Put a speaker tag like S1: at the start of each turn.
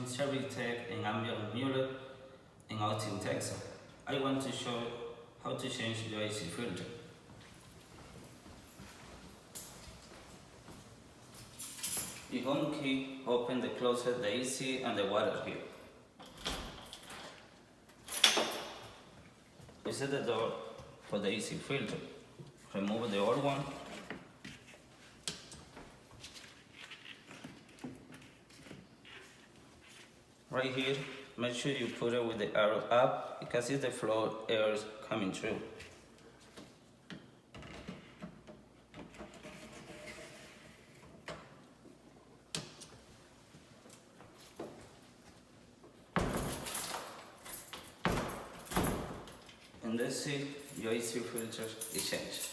S1: Yeison Sanchez-Bertot and Mueller in Austin, Texas. I want to show how to change the AC filter. The home key opens and closes the AC and the water here. This is the door for the AC filter. Remove the old one. Right here, make sure you put it with the arrow up because it's the flow air is coming through. And that's it, your AC filter is changed.